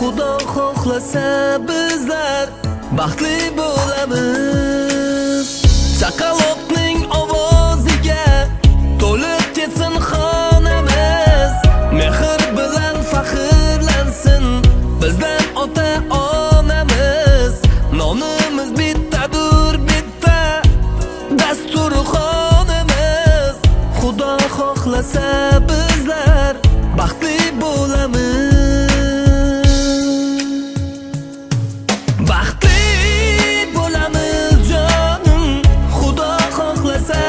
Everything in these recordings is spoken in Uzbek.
Xudo xohlasa bizlar baxtli bo'lamiz. Chaqaloqning ovoziga to'lib ketsin xonamiz. Mehr bilan faxrlansin bizdan ota-onamiz. Nonimiz bittadur, bitta dasturxonimiz. Xudo xohlasa bizlar baxtli bo'lamiz. Baxtli bo'lamiz jonim, Xudo xohlasa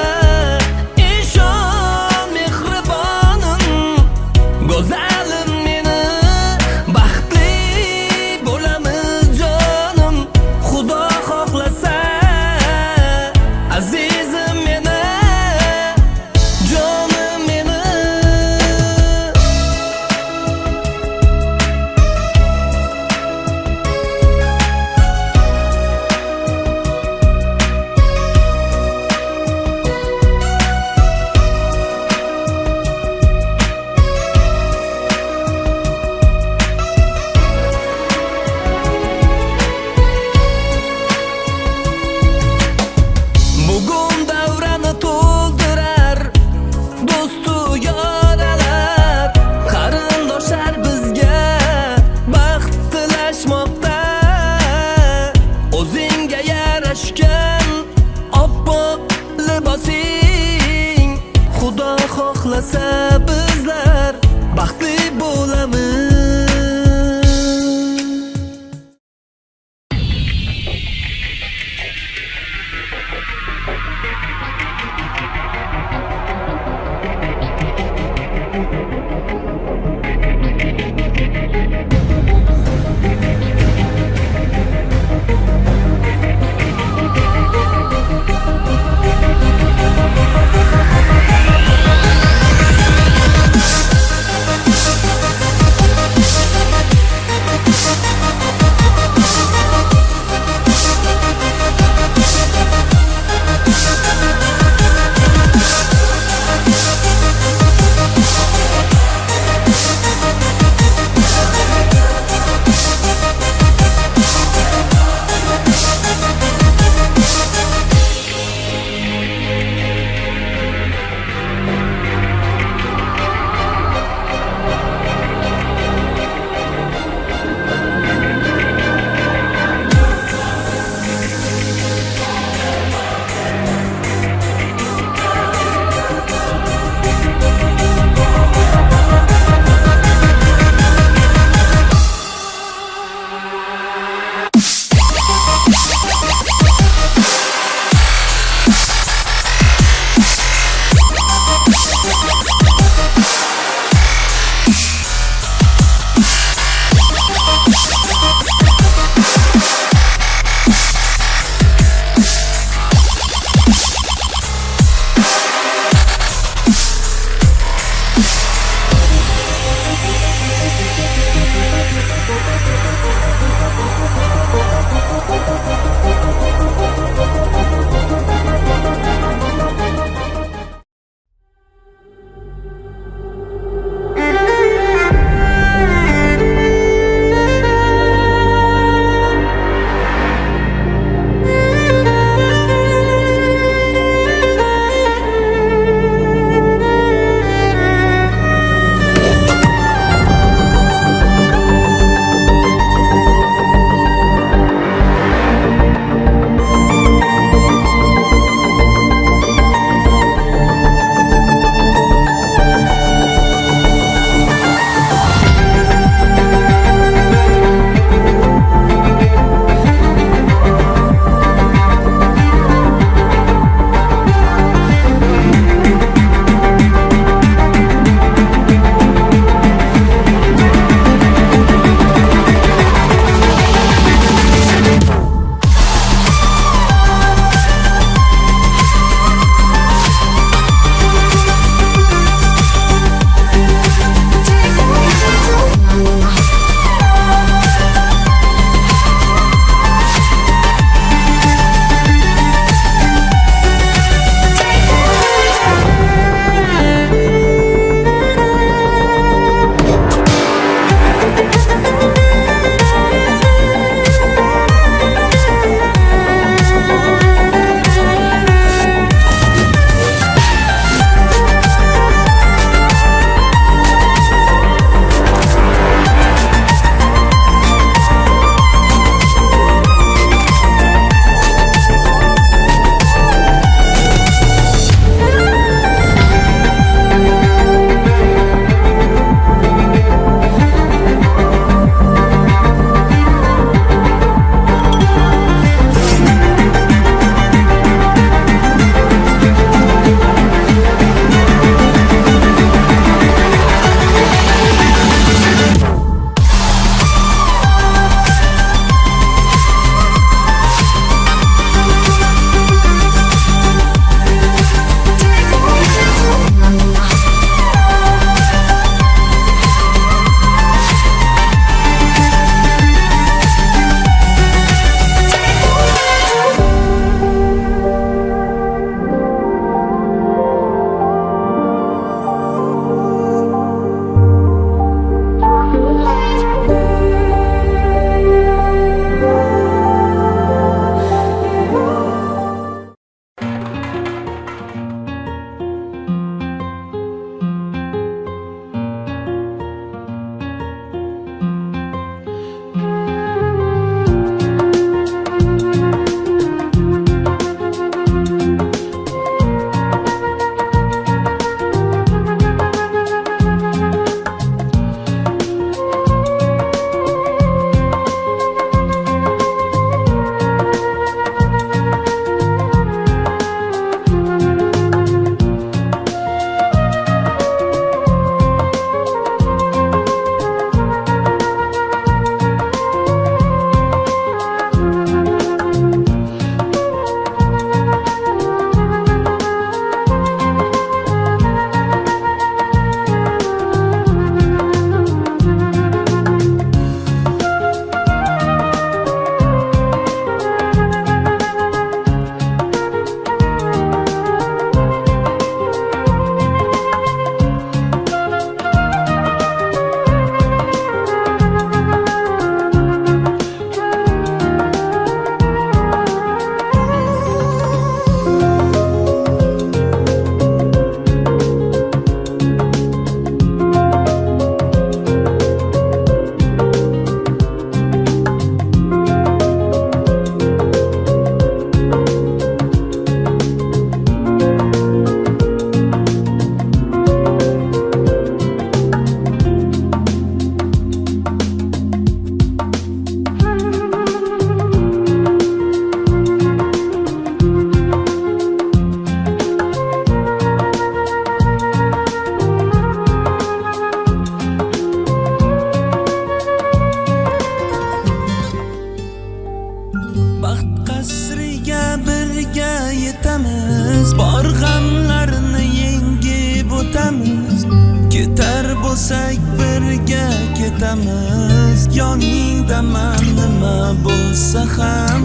biz. Yoningda man nima bo'lsa ham,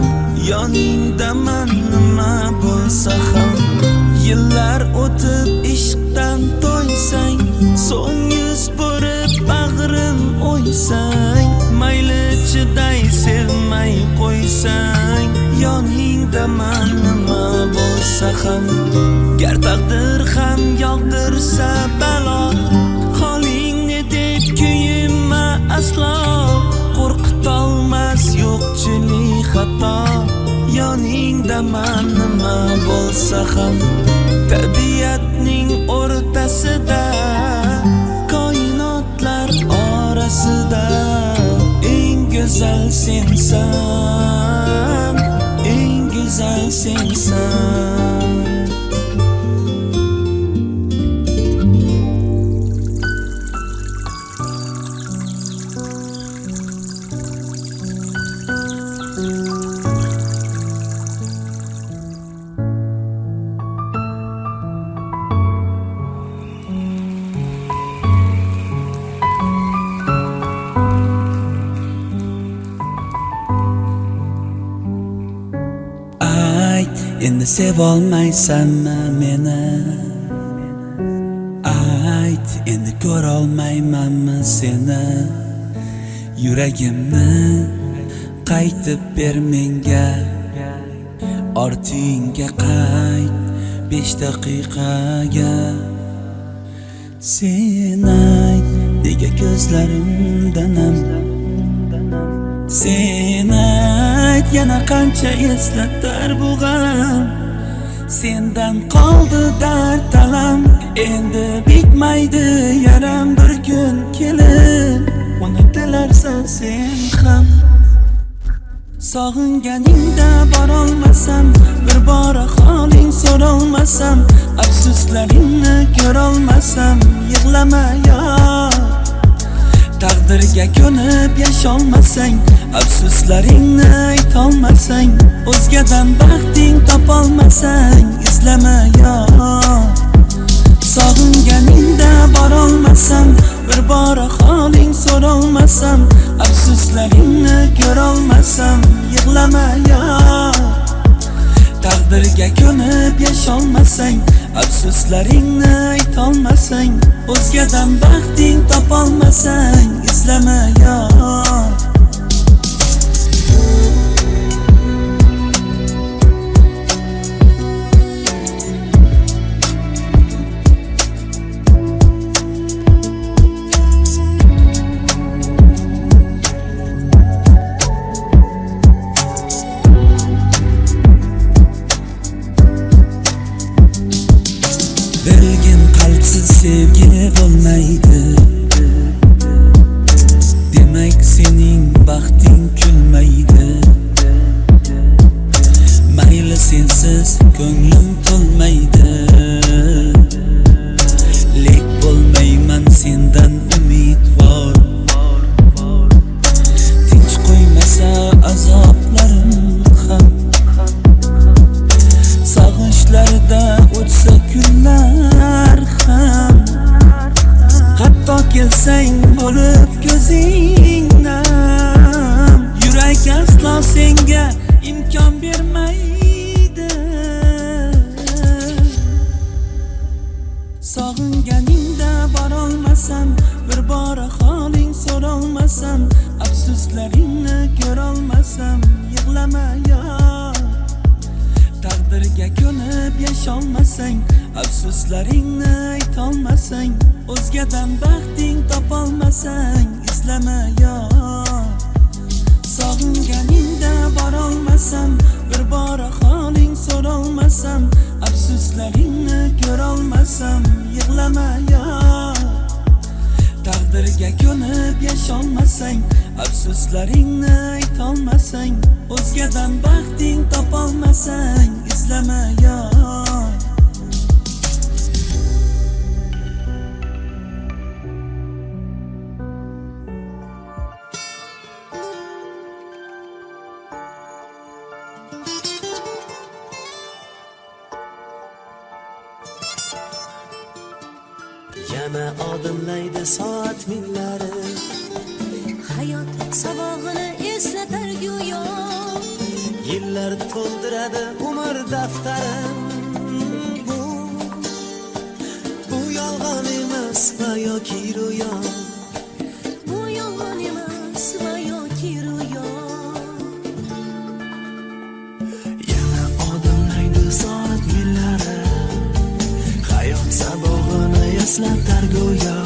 yoningda man nima bo'lsa ham. Yillar o'tib ishqdan to'ysang, so'ng yuz burib bag'rim o'ysang, mayli chiday sevmay qo'ysang, yoningda man nima bo'lsa ham. Gar taqdir ham yog'dirsa balo, holingni deb kuyinma aslo. Qo'rqitolmas yo'qchilik xato, yoningda man nima bo'lsa ham. Tabiatning o'rtasida, koinotlar orasida eng go'zal sensan, eng go'zal sensan. Endi sevolmaysanmi meni? Ayt, endi ko'rolmaymanmi seni? Yuragimni qaytib ber menga, ortingga qayt 5 daqiqaga. Sen ayt, nega ko'zlarimdan nam? Sen ayt, yana qancha eslatar bu g'am. Sendan qoldi dard talam, endi bitmaydi yaram. Bir kun kelib unutilarsan sen ham. Sog'inganingda borolmasam, bir bora holing so'rolmasam, afsuslaringni ko'rolmasam, yig'lama yo'q. Taqdirga ko'nib yasholmasang, afsuslaringni aytolmasang, o'zgadan baxting topolmasang, izlama yo'q. Sog'inganingda borolmasam, bir bora holing so'rolmasam, afsuslaringni ko'rolmasam, yig'lama yo'q. Taqdirga ko'nib yasholmasang, afsuslaringni aytolmasang, o'zgadan baxting topolmasang, izlama yo'q. Berilgan qalbsiz sevgi bo'lmaydi. Demak sening baxting kulmaydi. Mayli sensiz ko'nglim to'lmaydi. Lek bo'lmayman sendan umidvor. Tinch qo'ymasa azoblarim ham. Sog'inchlarda o'tsa kunlar ham. Hatto kelsang bo'lib ko'zingdan, yurak aslo senga imkon bermaydi. Sog'inganingda borolmasam, bir bora holing so'rolmasam, afsuslaringni ko'rolmasam, yig'lama yo'q. Taqdirga ko'nib yasholmasang, afsuslaringni aytolmasang, o'zgadan baxting topolmasang, izlama yo'q. Sog'inganingda borolmasam, bir bora holing so'rolmasam, afsuslaringni ko'rolmasam, yig'lama yo'q. Taqdirga ko'nib yasholmasang, afsuslaringni aytolmasang, o'zgadan baxting topolmasang, izlama yo'q. Yana odimlaydi soat minglari, hayot sabog'ini eslatar go'yo. Yillar to'ldiradi umr daftarim. Bu yolg'on emas va yoki ro'yo. Bu yolg'on emas va yoki ro'yo. Yana odimlaydi soat millari, hayot sabog'ini eslatar go'yo.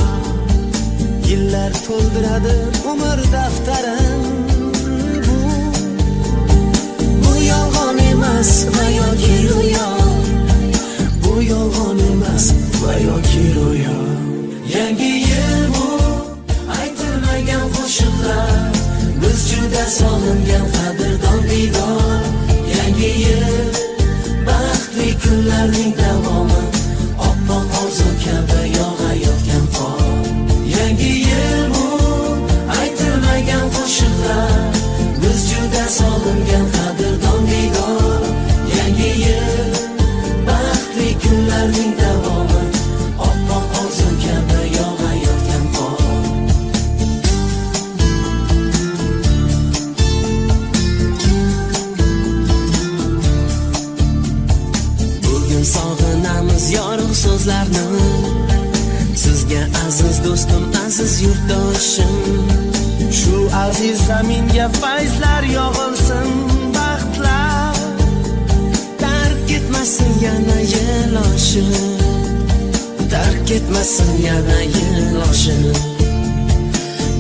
Yillar to'ldiradi umr daftarim. Bu yolg'on emas va yoki ro'yo. Bu yolg'on emas va yoki ro'yo. Yangi yil bu aytilmagan qo'shiqlar, biz juda sog'ingan qadrdon diydor. Yangi yil baxtli kunlarning davomi, oppoq orzu kabi yog'ayotgan qor. Yangi yil bu aytilmagan qo'shiqlar, biz juda sog'ingan qadrdon diydor. Yangi yil baxtli kunlarning davomi, oppoq orzu kabi yog'ayotgan qor. Bugun sog'inamiz yorug' so'zlarni, sizga aziz do'stim, aziz yurtdoshim. Shu aziz zaminga fayzlar yog'ilsin, baxtlar tark etmasin yana yeloshi, tark etmasin yana yeloshi.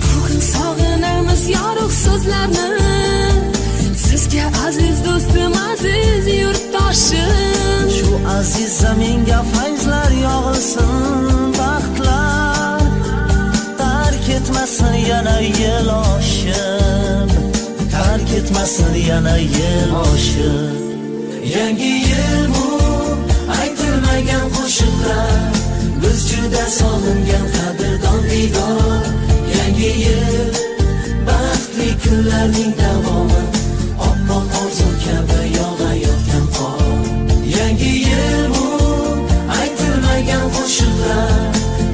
Bugun sog'inamiz yorug' so'zlarni, sizga aziz do'stim, aziz yurtdoshim. Shu aziz zaminga fayzlar yog'ilsin, baxtlar tark etmasin yana yeloshim, tark etmasin yana yeloshim. Yangi yil bu aytilmagan qo'shiqlar, biz juda sog'ingan qadrdon diydor. Yangi yil baxtli kunlarning davomi, oppoq orzu kabi yog'ayotgan qor. Yangi yil bu aytilmagan qo'shiqlar,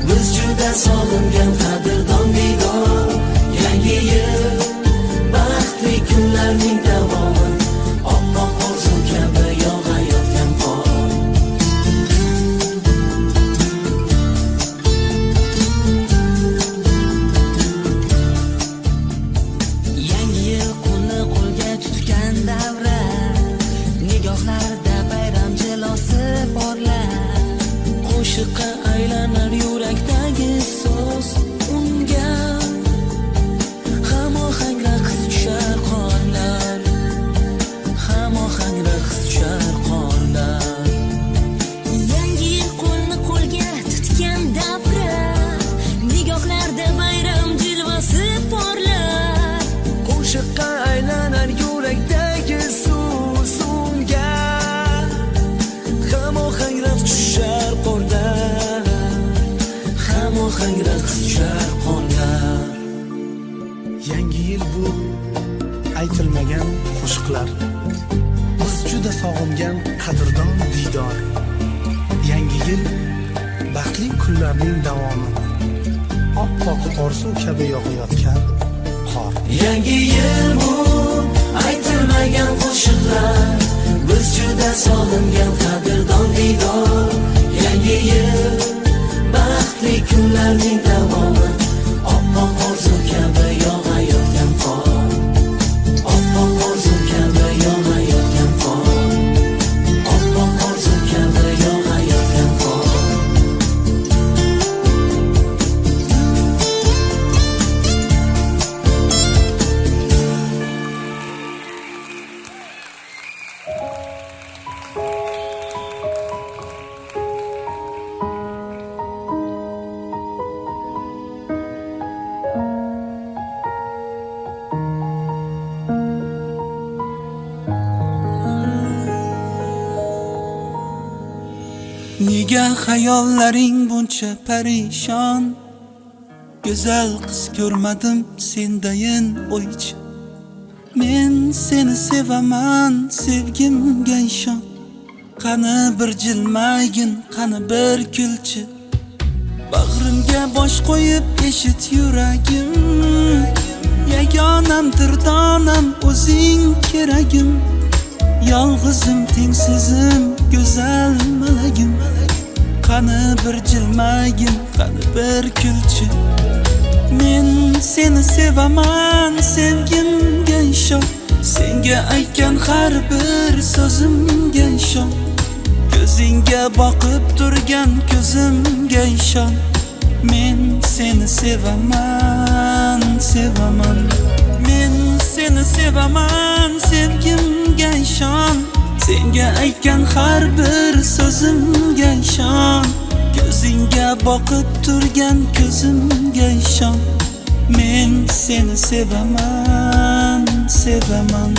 biz juda sog'ingan qadrdon diydor. Yangi yil baxtli kunlarning davomi, oppoq orzu kabi yog'ayotgan qor. Yangi yil kuni qo'lga tutgan davra, nigohlarda bayram jilosi porlar. Qo'shiqqa aylanar yurakdagi so'z, unga hamohang raqs tushar qorlar, hamohang raqs tushar qorlar. Yangi yil qo'lni qo'lga tutgan davra, nigohlarda bayram jilvasi porlar. Qo'shiqqa aylanar yurakdagi so'z, unga hamohang raqs tushar qorlar, hamohang raqs tushar qorlar. Yangi yil bu aytilmagan qo'shiqlar, biz juda sog'ingan qadrdon diydor. Yangi yil baxtli kunlarning davomi, oppoq orzu kabi yog'ayotgan qor. Yangi yil bu aytilmagan qo'shiqlar, biz juda sog'ingan qadrdon diydor. Yangi yil baxtli kunlarning davomi, oppoq orzu kabi yog'ayotgan qor. Oppoq orzu kabi yog'ayotgan qor. Oppoq orzu kabi yog'ayotgan qor. Nega xayollaring buncha parishon? Go'zal qiz ko'rmadim sendayin o'ychi. Men seni sevaman, sevgimga ishon. Qani bir jilmagin, qani bir kulchi. Bag'rimga bosh qo'yib eshit yuragim. o'zing keragim, yolg'izim tengsizim go'zal malagim. Qani bir jilmagin, qani bir kulchi. Men seni sevaman, sevgimga ishon. Senga aytgan har bir so'zimga ishon. Ko'zingga boqib turgan ko'zimga ishon. Men seni sevaman, sevaman. Men seni sevaman, sevgimga ishon. Senga aytgan har bir so'zimga ishon. Ko'zingga boqib turgan ko'zimga ishon. Men seni sevaman, sevaman.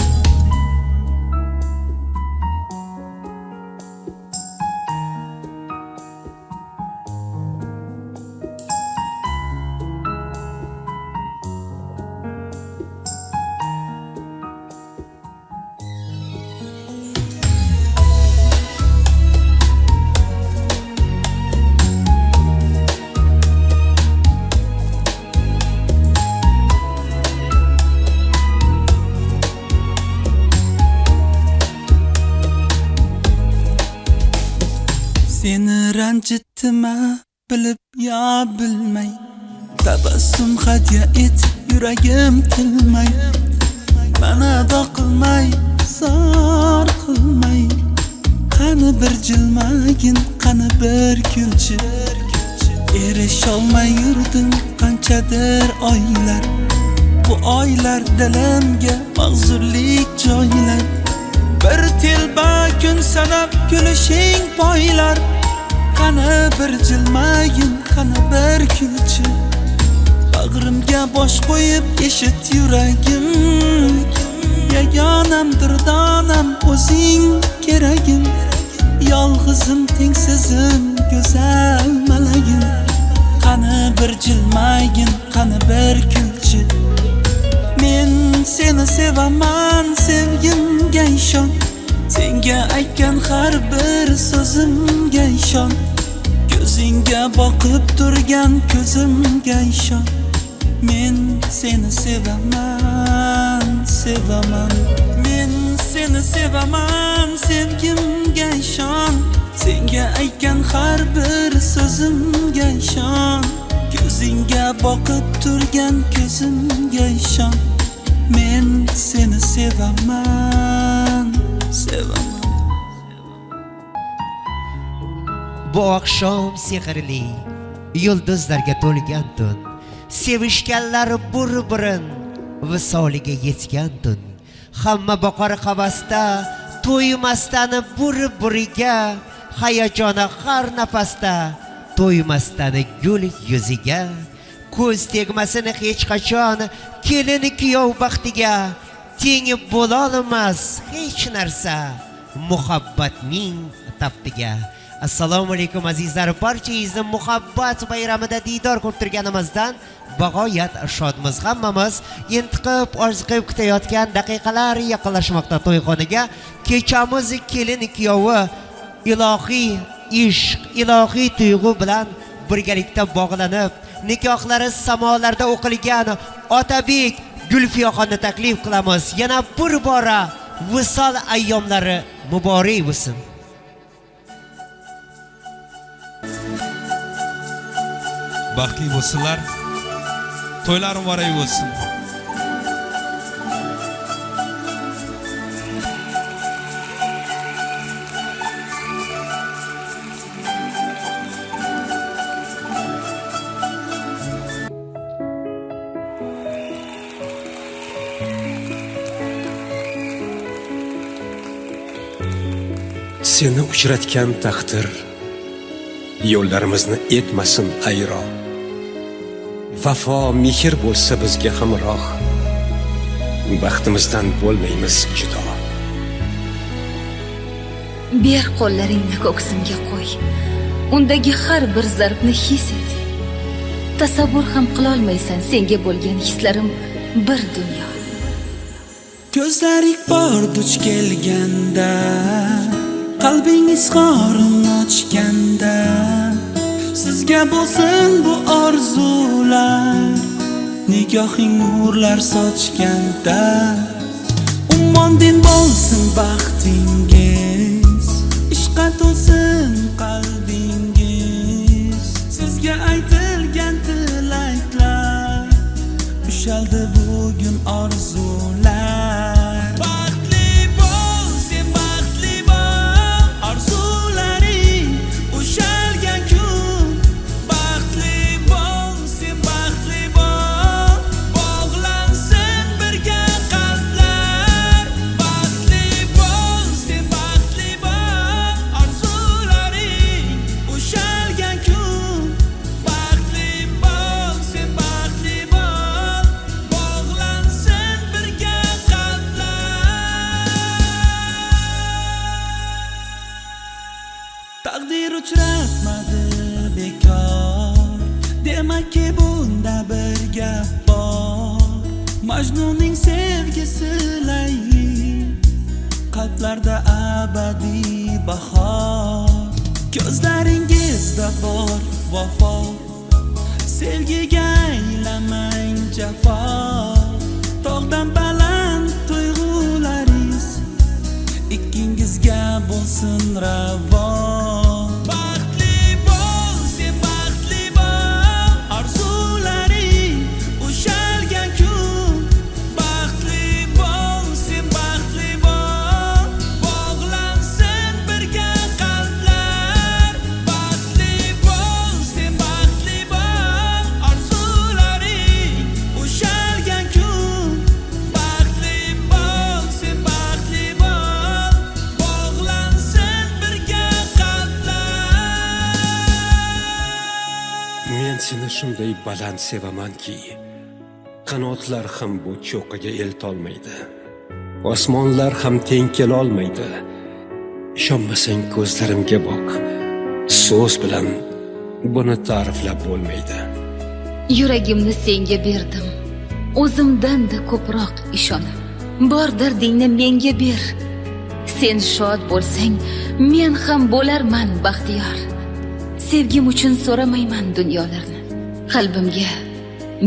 Seni ranjitdimma bilib ya bilmay, tabassum hadya et yuragim tilmay. Mana boqilmay, zor qilmay. Qani bir jilmagin, qani bir kulchi. Erisholmay yurdim qanchadir oylar. Bu oylar dilimga mag'zurlik joylar. Bir telba kun sanab kulishing poylar. Qani bir jilmagin, qani bir kulchi. Bag'rimga bosh qo'yib eshit yuragim. Yagonamdir donam, o'zing keragim. Yolg'izim tengsizim go'zal malagim. Qani bir jilmagin, qani bir kulchi. Men seni sevaman, sevgimga ishon. Senga aytgan har bir so'zimga ishon. Ko'zingga boqib turgan ko'zimga ishon. Men seni sevaman, sevaman. Men seni sevaman, sevgimga ishon. Senga aytgan har bir so'zimga ishon. Ko'zingga boqib turgan ko'zimga ishon. Men seni sevaman, sevaman. Bu oqshom sehrli, yulduzlarga to'lgan tun. Sevishganlar bir-birin visoliga yetgan tun. Hamma boqar havasda, to'ymasdan bir-biriga. Hayajona har nafasda, to'ymasdan gul yuziga. Ko'z tegmasin hech qachon kelin kuyov baxtiga. Tengi bo'lolmas hech narsa muhabbatning taftiga. Assalomu alaykum azizlar, barchangizni muhabbat bayramida diydor ko'rib turganimizdan bag'oyat shodmiz. Hammamiz intiqib, orziqib kutayotgan daqiqalar yaqinlashmoqda to'yxonaga. Kechamiz kelin kuyovi ilohiy ishq, ilohiy tuyg'u bilan birgalikda bog'lanib, nikohlari samolarda o'qilgan Otabek Gulfiyoxonni taklif qilamiz. Yana bir bora visol ayyomlari muborak bo'lsin. Baxtli bo'lsinlar. To'ylar muborak bo'lsin. Seni uchratgan taqdir yo'llarimizni etmasin ayro. Vafo mehr bo'lsa bizga hamroh, baxtimizdan bo'lmaymiz judo. Ber qo'llaringni ko'ksimga qo'y, undagi har bir zarbni his et. Tasavvur ham qilolmaysan senga bo'lgan hislarim bir dunyo. Ko'zlaring bor duch kelganda, qalbing izhorini ochganda, sizga bo'lsin bu orzular, nigohing nurlar sochganda. Umondin bo'lsin baxtingiz, ishqa to'lsin qalbingiz. Sizga aytilgan tilaklar, ushaldi bugun orzular. Baxtli bo'l, sen baxtli bo'l, orzularing ushalgan kun. Baxtli bo'l, sen baxtli bo'l, bog'lansin birga qalblar. Baxtli bo'l, sen baxtli bo'l, orzularing ushalgan kun. Baxtli bo'l, sen baxtli bo'l, bog'lansin birga qalblar. Taqdir uchratmadi bekor, demakki bunda bir gap bor. Majnunning sevgisi layli, qalblarda abadiy bahor. Ko'zlaringizda bor vafo, sevgiga aylamang jafo. Tog'dan baland tuyg'ularingiz ikkingizga bo'lsin ravo. Baxtli bo'l, sen baxtli bo'l, orzularing ushalgan kun. Baxtli bo'l, sen baxtli bo'l, bog'lansin birga qalblar. Baxtli bo'l, sen baxtli bo'l, orzularing ushalgan kun. Baxtli bo'l, sen baxtli bo'l, bog'lansin birga qalblar. Men seni shunday baland sevamanki, qanotlar ham bu cho'qqiga eltolmaydi, osmonlar ham teng kelolmaydi. Ishonmasang ko'zlarimga boq, so'z bilan buni ta'riflab bo'lmaydi. Yuragimni senga berdim, o'zimdan-da ko'proq ishonib. Bor dardingni menga ber. Sen shod bo'lsang, men ham bo'larman baxtiyor. Sevgim uchun so'ramayman dunyolarni. Qalbimga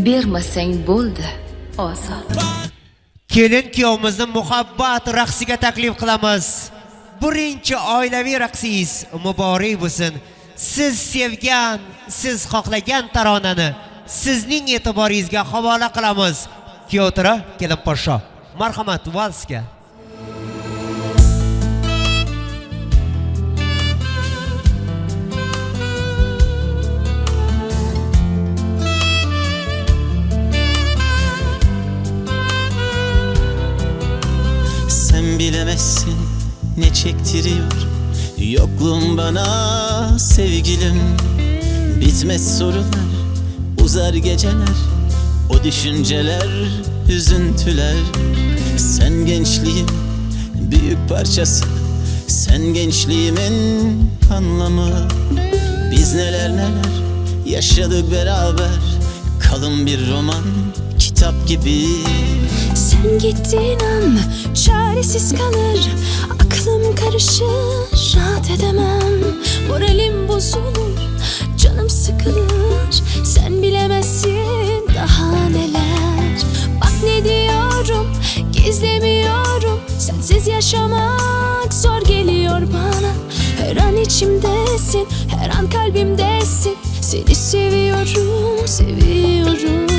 bermasang bo'ldi ozod. Kelin kuyovimizni muhabbat raqsiga taklif qilamiz. Birinchi oilaviy raqsingiz muborak bo'lsin. Siz sevgan, siz xohlagan taronani sizning e'tiboringizga havola qilamiz. Kuyovtira kelin podsho, marhamat valsga. Sen bilemezsin ne çektiriyor yokluğun bana sevgilim. Bitmez sorular, uzar geceler, o düşünceler, üzüntüler. Sen gençliğim büyük parçası, sen gençliğimin anlamı. Biz neler neler yaşadık beraber, kalın bir roman, kitap gibi. Sen gittiğin an çaresiz kalır, aklım karışır, rahat edemem. Moralim bozulur, canım sıkılır. Sen bilemezsin daha neler. Bak ne diyorum, gizlemiyorum. Sensiz yaşamak zor geliyor bana. Her an içimdesin, her an kalbimdesin. Seni seviyorum, seviyorum.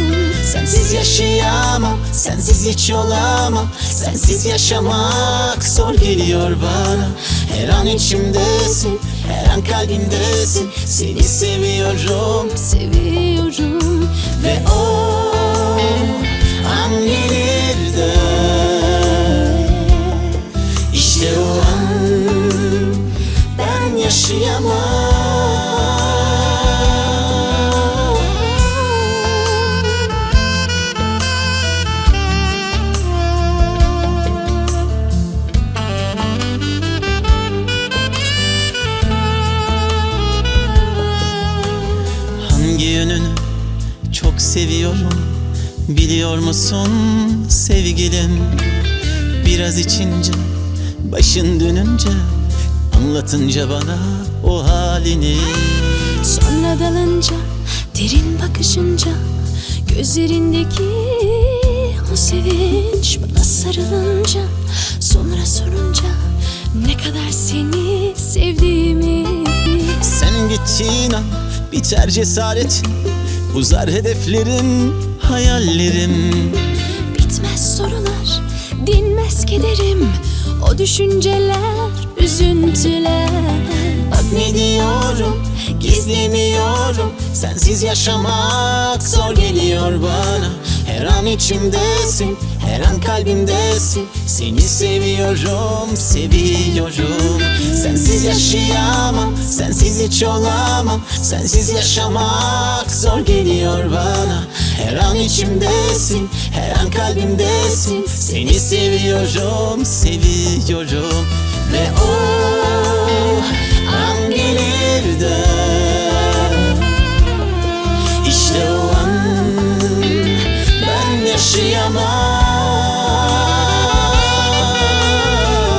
Sensiz yaşayamam, sensiz hiç olamam. Sensiz yaşamak zor geliyor bana. Her an içimdesin, her an kalbimdesin. Seni seviyorum, Seviyorum. ve o an gelir de İşte o an ben yaşayamam. Hangi yönünü çok seviyorum biliyor musun sevgilim? Biraz içince, başın dönünce, anlatınca bana o halini. Sonra dalınca, derin bakışınca, gözlerindeki o sevinç bana sarılınca, Bana sorunca ne kadar seni sevdiğimi. Sen gittiğin an biter cesaretin, uzar hedeflerim, hayallerim. Bitmez sorular, dinmez kederim, o düşünceler, üzüntüler. Bak ne diyorum, gizlemiyorum, sensiz yaşamak zor geliyor bana. Her an içimdesin, her an kalbimdesin, seni seviyorum, seviyorum. Sensiz yaşayamam, sensiz hiç olamam, sensiz yaşamak zor geliyor bana. Her an içimdesin, her an kalbimdesin, seni seviyorum, seviyorum. Ve o an gelir de İşte o an ben yaşayamam.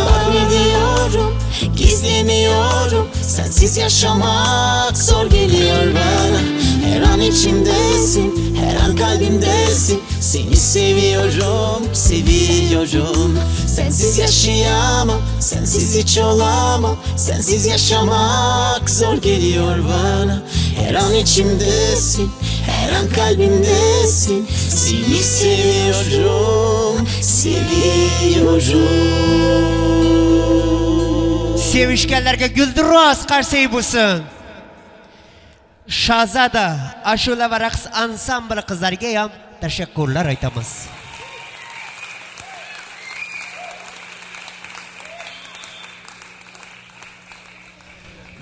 Bak ne diyorum, gizlemiyorum, sensiz yaşamak zor geliyor bana. Her an içimdesin, her an kalbimdesin, seni seviyorum, seviyorum. Sensiz yaşayamam, sensiz hiç olamam, sensiz yaşamak zor geliyor bana. Her an içimdesin, her an kalbimdesin, seni seviyorum, seviyorum. Sevishganlarga gulduros qarsak bo'lsin. Shahzoda ashula va raqs ansambli qizlariga ham tashakkurlar aytamiz.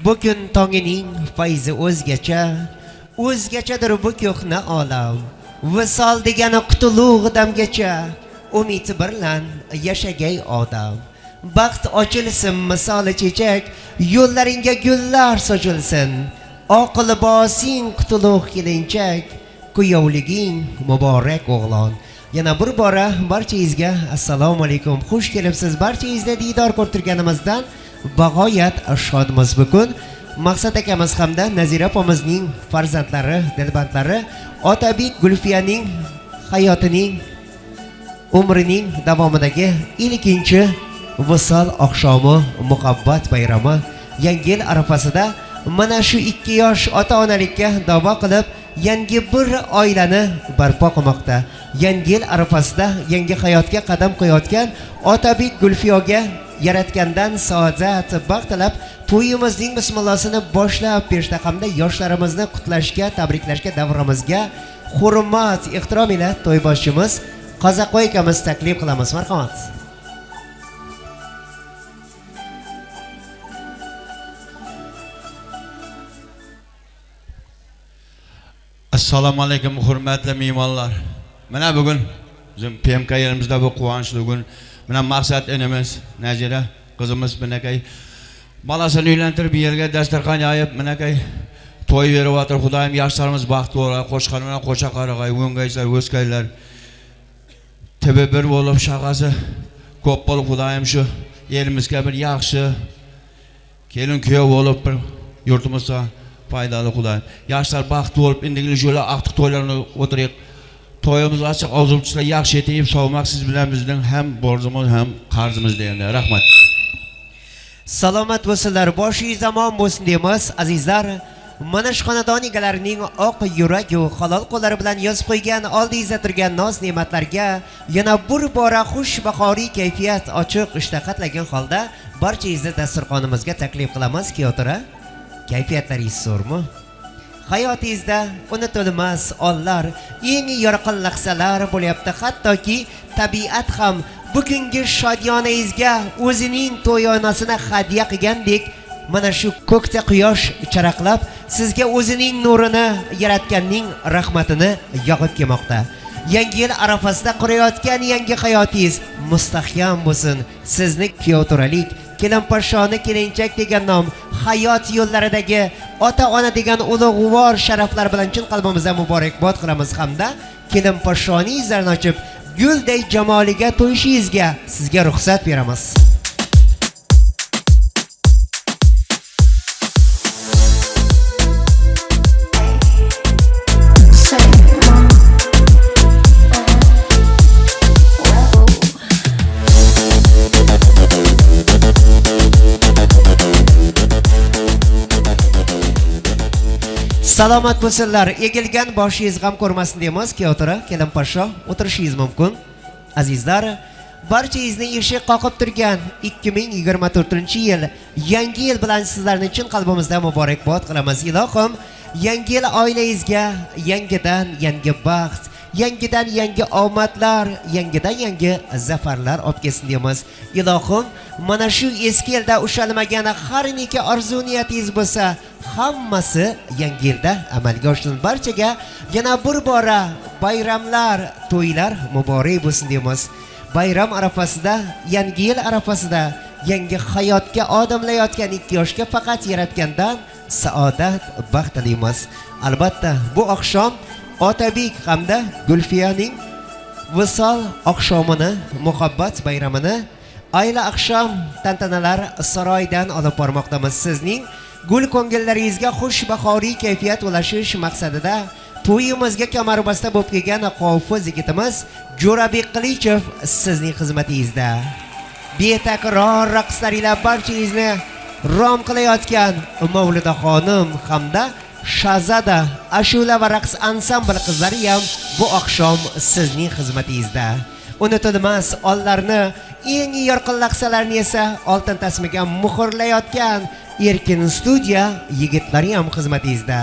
Bugün tongining fayzi o'zgachadir bu ko'hna olam. Visol degani qutuluq damgacha, umid bilan yashagay odam. Baxt ochilsin misoli chechak, yo'llaringga gullar sochilsin. Oq libosing qutuluq kelinchak, kuyovliging muborak o'g'lon. Yana bir bora barchangizga assalomu alaykum. Xush kelibsiz. Barchangizda diydor ko'rib turganimizdan bag'oyat shodmiz bugun. Maqsad akamiz hamda Nazira opamizning farzandlari, dilbandlari Otabek Gulfiyaning hayotining, umrining davomidagi ilkinchi visol oqshomi, muhabbat bayrami, yangi yil arafasida mana shu 2 yosh ota-onalikka da'vo qilib, yangi bir oilani barpo qilmoqda. Yangi yil arafasida yangi hayotga qadam qo'yayotgan Otabek Gulfiyoga yaratgandan saodat, baxt tilab to'yimizning bismillosini boshlab berishda hamda yoshlarimizni qutlashga, tabriklashga davrimizga hurmat, ehtirom ila to'yboshimiz Qozoqboy akamiz taklif qilamiz. Marhamat. Assalomu alaykum hurmatli mehmonlar. Mana bugun bizim PMK yerimizda bu quvonchli kun. Mana maqsad inimiz Nazira qizimiz bunaqay bolasini uylantirib yerga dasturxon yoyib bunaqay to'y berib o'tir. Xudoyim yoshlarimiz baxtli bo'lsin. Qo'shqan bilan qo'sha qarag'ay, o'ngaylar, o'skaylar. Tabi bir bo'lib shaqasi ko'p bo'lib Xudoyim shu elimizga bir yaxshi kelin kuyov bo'lib bir yurtimizga foydali Xudoyim. Yoshlar baxtli bo'lib indigi yo'la aqtiq to'ylarni o'tirib to'yimiz ochiq ozuvchilar yaxshi etib sog'moq siz bilan bizning ham borcimiz ham qarzimiz deydi. Rahmat. Salomat bo'lsinlar, boshi zamon bo'lsin deymiz azizlar. Mana shu xonadon egalarining oq yuragu halol qo'llari bilan yozib qo'ygan oldingizda turgan noz ne'matlarga yana bir bora xushbahoriy kayfiyat ochiq ishtaqatlagan holda barchangizni dasturxonimizga taklif qilamiz ki o'tira. Kayfiyatlaringiz zo'rmi? Hayotingizda unutilmas onlar, eng yorqin lahzalar bo'lyapti. Hattoki tabiat ham bugungi shodiyonangizga o'zining to'yonasini hadya qilgandek mana shu ko'kda quyosh charaqlab sizga o'zining nurini yaratganning rahmatini yog'ib kelmoqda. Yangi yil arafasida qurayotgan yangi hayotingiz mustahkam bo'lsin. Sizni kuyovto'ralik, kelinposhshoni kelinchak degan nom, hayot yo'llaridagi ota-ona degan ulug'vor sharaflar bilan chin qalbimizdan muborakbod qilamiz hamda kelinposhshoningizlarni ochib gulday jamoliga to'yishingizga sizga ruxsat beramiz. Salomat bo'lsinlar. Egilgan boshingiz g'am ko'rmasin deymiz. Keyotura, kelin poshsho, o'tirishingiz mumkin. Azizlar, barchangizning eshik qoqib turgan 2024-yil yangi yil bilan sizlarni chin qalbimizdan muborakbod qilamiz. Ilohim, yangi yil oilangizga yangidan yangi baxt, yangidan yangi omadlar, yangidan yangi zafarlar olib kelsin deymiz. Ilohim, mana shu eski yilda ushalmagan har neki orzu niyatingiz bo'lsa, hammasi yangi yilda amalga oshsin. Barchaga yana bir bora bayramlar, to'ylar muborak bo'lsin deymiz. Bayram arafasida, yangi yil arafasida yangi hayotga odimlayotgan 2 yoshga faqat yaratgandan saodat, baxt tilaymiz. Albatta, bu oqshom Otabek hamda Gulfiyaning visol oqshomini, muhabbat bayramini ayla oqshom tantanalar saroydan olib bormoqdamiz. Sizning gul ko'ngillaringizga xushbahoriy kayfiyat ulashish maqsadida to'yimizga kamarbasta bo'lib kelgan qofiz yigitimiz Jo'rabek Qilichev sizning xizmatingizda. Betakror raqslar ila barchangizni rom qilayotgan Mavluda xonim hamda Shazada ashula va raqs ansambl qizlari ham bu oqshom sizning xizmatingizda. Unutilmas onlarni eng yorqin lahzalarni esa oltin tasmaga muhrlayotgan Erkin studiya yigitlari ham xizmatingizda.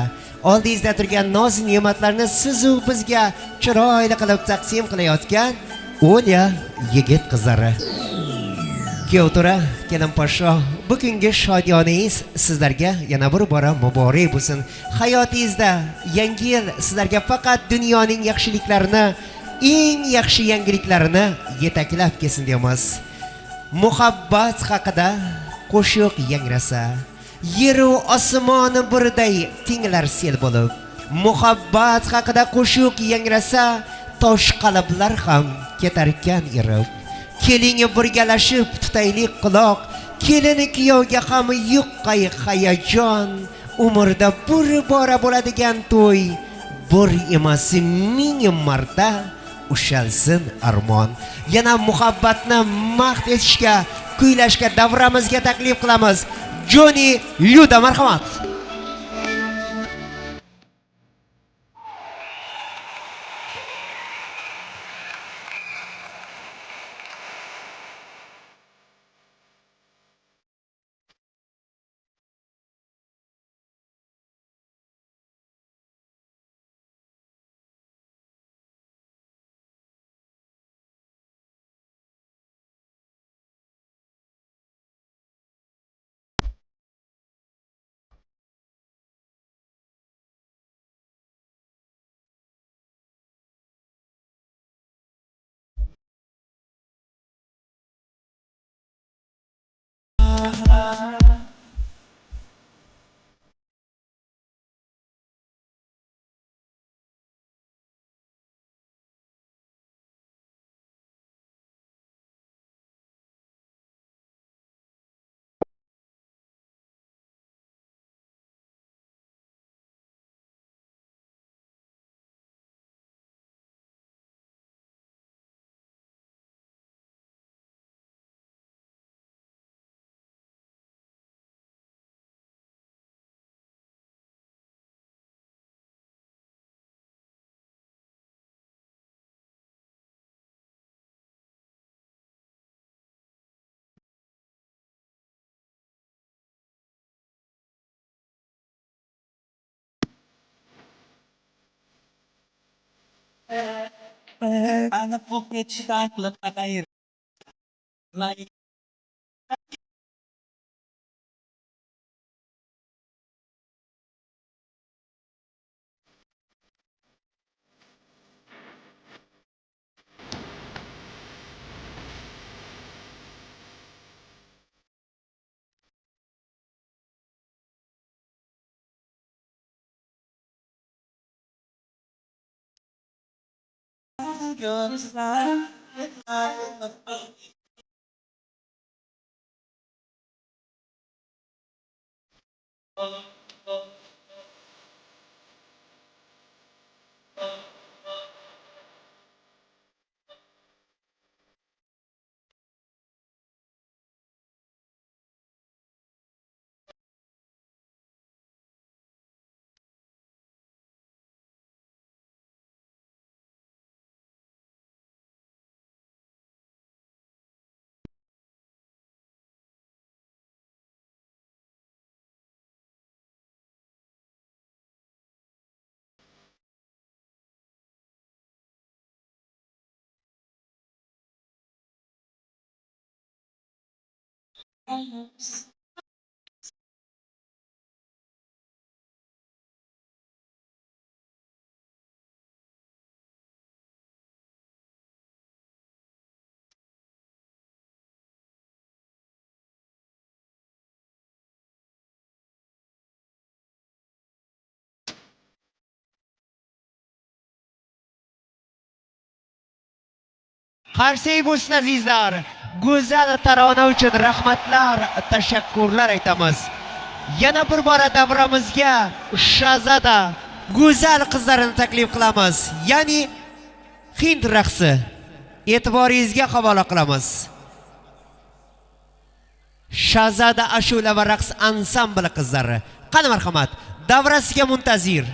Oldingizda turgan noz ne'matlarni siz u bizga chiroyli qilib taqsim qilayotgan Olya yigit qizlari. Keyotura, kelin poshsho, bugungi shodiyonangiz sizlarga yana bir bora muborak bo'lsin. Hayotingizda yangi yil sizlarga faqat dunyoning yaxshiliklarini, eng yaxshi yangiliklarini yetaklab kelsin deymiz. Muhabbat haqida qo'shiq yangrasa, yer va osmoni birday tinglar sel bo'lib. Muhabbat haqida qo'shiq yangrasa, tosh qalblar ham ketarkan erib. Kelinga birgalashib tutaylik quloq, kelini kuyovga ham yuqqay hayajon. Umrda bir bora bo'ladigan to'y, bir emas ming marta ushalsin armon. Yana muhabbatni mahd etishga, kuylashga davramizga taklif qilamiz. Joni Lyuda, marhamat. Anak bukit saklat air. Lagi Qarsak bo'lsin azizlar. Go'zal tarona uchun rahmatlar, tashakkurlar aytamiz. Yana bir bora davramizga Shahzoda go'zal qizlarini taklif qilamiz. Ya'ni Hind raqsi. E'tiboringizga havola qilamiz. Shahzoda ashula va raqs ansambli qizlari. Qani marhamat, davrasiga muntazir.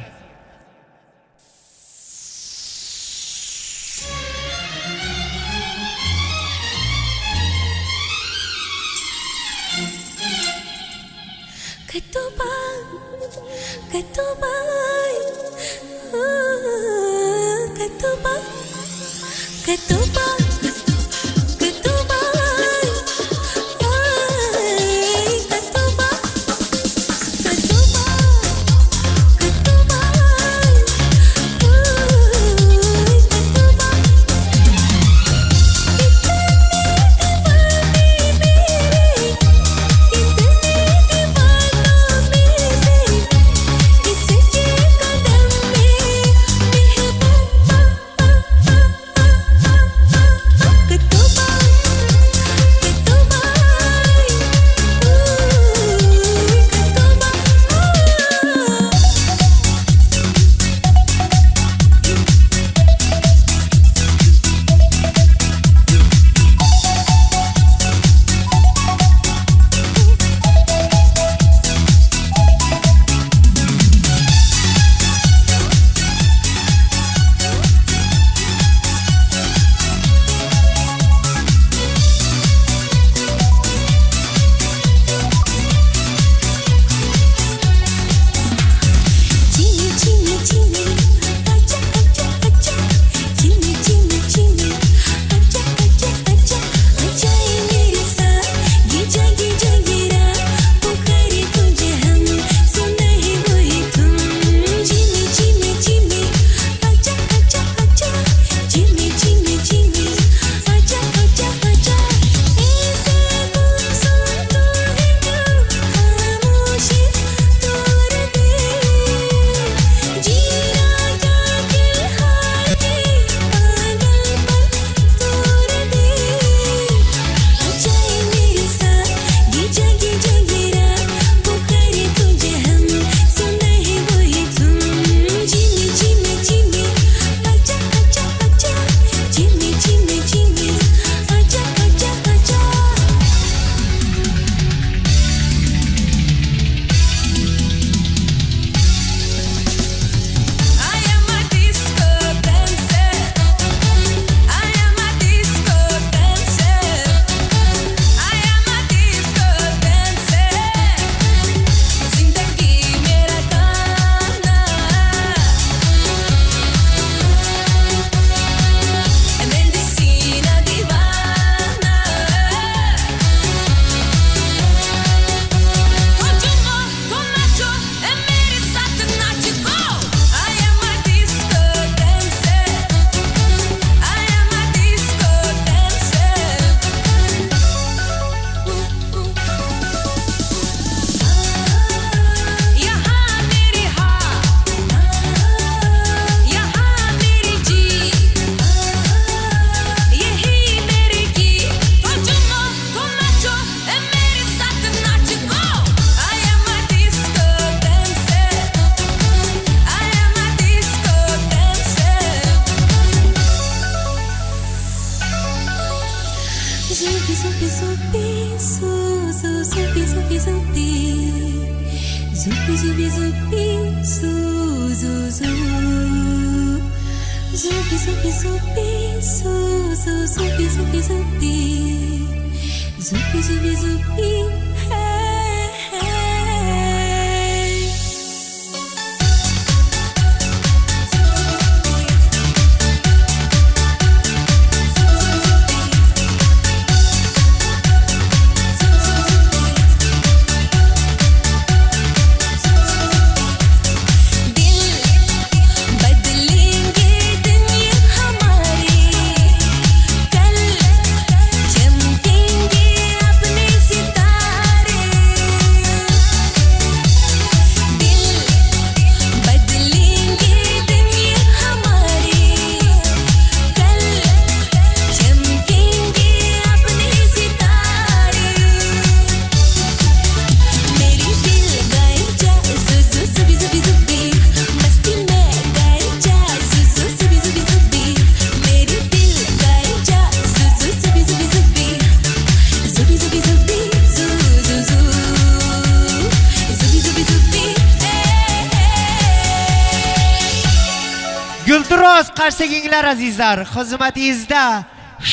biroz qarshiginglar azizlar. Xizmatingizda